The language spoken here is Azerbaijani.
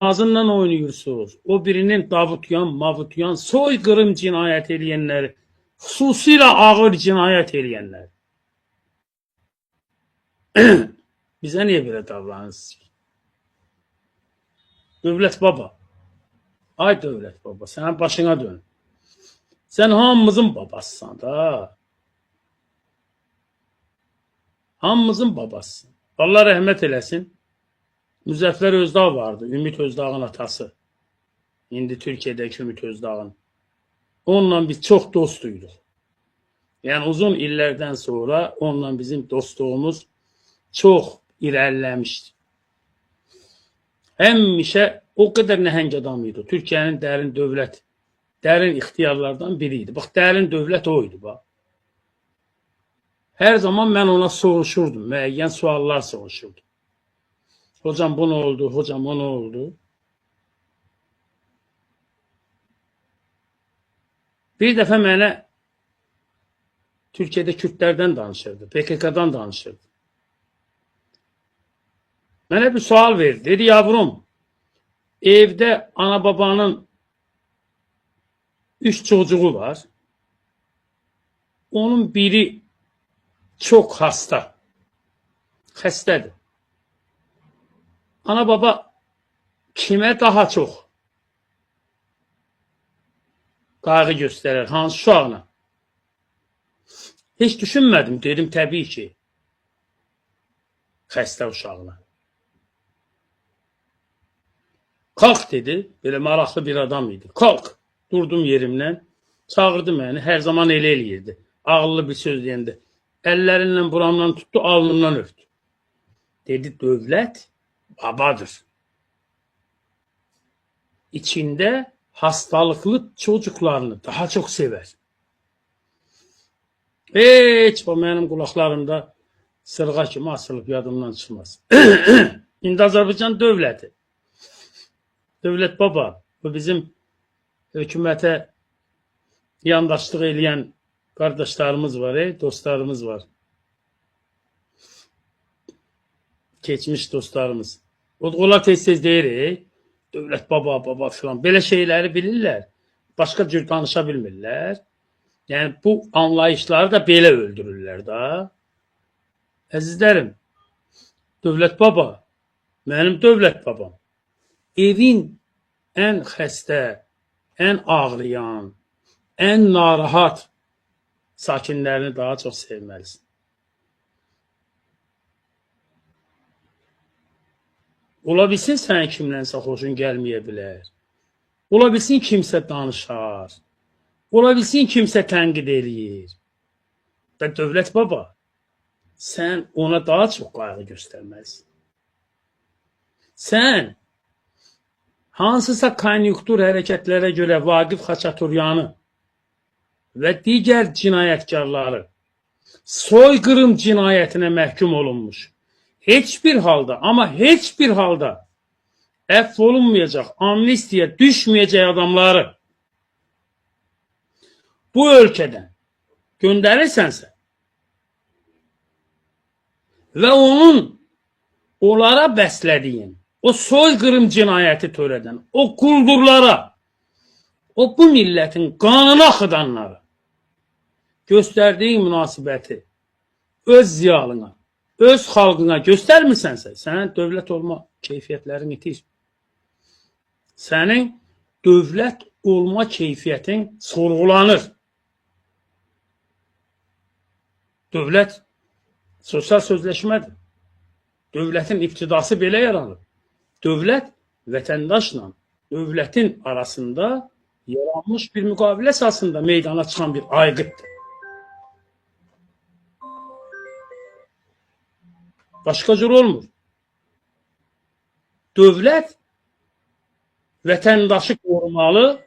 ağzından oynuyorsunuz. O birinin Davutyan, Mavutyan, soykırım cinayet edenleri, xüsusilə ağır cinayet edenler. Bize niye böyle davranırsınız? Devlet baba. Ay devlet baba, sen başına dön. Sen hamımızın babasısın da. Hamımızın babasısın. Allah rəhmət eləsin. Müzəffər Özdağ vardı. Ümit Özdağ'ın atası. İndi Türkiye'deki Ümit Özdağ'ın. Onunla biz çok dostuyduq. Yani uzun illerden sonra onunla bizim dostluğumuz çok ilerlemişti. Həmişə o kadar nəhəng adam idi. Türkiye'nin dərin dövlət, dərin ixtiyarlardan biriydi. Bax, dərin dövlət oydu. Bax. Her zaman ben ona soruşurdum. Müəyyən suallar soruşurdum. Hocam bu ne oldu? Hocam o ne oldu? Bir dəfə mənə Türkiye'de Kürtlerden danışırdı. PKK'dan danışırdı. Mənə bir sual verdi. Dedi, yavrum, evde ana babanın 3 çocuğu var. Onun biri çok hasta. Xəstədir. Ana baba kime daha çok qayğı göstərir? Hansı uşağına? Hiç düşünmedim. Dedim tabii ki xəstə uşağına. Kalk dedi. Böyle maraqlı bir adam idi. Kalk. Durdum yerimden. Çağırdı beni. Her zaman el eləyirdi. Ağıllı bir söz deyəndə. Ellerinden buramdan tuttu, alnımdan öptü. Dedi, devlet babadır. İçinde hastalıklı çocuklarını daha çok sever. Hiç bu benim kulaklarımda sırğa kimi asılıp yadımdan çıkmaz. İndi Azərbaycan devleti. Devlet baba. Bu bizim hükümete yandaşlık eyləyən kardeşlerimiz var, dostlarımız var. Geçmiş dostlarımız. Onlar tez-tez deyir, devlet baba, baba filan. Belə şeyləri bilirlər. Başka cür danışa bilmirlər. Yani bu anlayışları da belə öldürürlər da. Əzizlərim, devlet baba, benim devlet babam. Evin en xəstə, en ağrıyan, en narahat sakinlerini daha çok sevmelisin. Ola bilsin sən kimlənsə xoşun gəlməyə bilər. Ola bilsin kimsə danışar. Ola bilsin kimsə tənqid eləyir. Və dövlət baba, sən ona daha çox qayğı göstərməlisin. Sən hansısa konjunktur hərəkətlərə görə Vaqif Xaçaturyanı və digər cinayətkarları soykırım cinayetine məhkum olunmuş. Hiçbir halda ama hiçbir halda eff olunmayacak, amnistiye düşmeyecek adamları bu ülkeden gönderirsense ve onlara bəslədiyin, o soykırım cinayeti töreden, o kuldurlara, o bu milletin kanına axıdanları gösterdiğin münasibəti öz ziyalına, öz xalqına göstərmirsənsə, sənin dövlət olma keyfiyyətlərin itir. Sənin dövlət olma keyfiyyətin sorğulanır. Dövlət sosial sözləşmədir. Dövlətin iqtidası belə yaranır. Dövlət vətəndaşla dövlətin arasında yaranmış bir müqavilə əsasında meydana çıxan bir aygıtdır. Başka cür olmur. Dövlət vətəndaşı korumalı,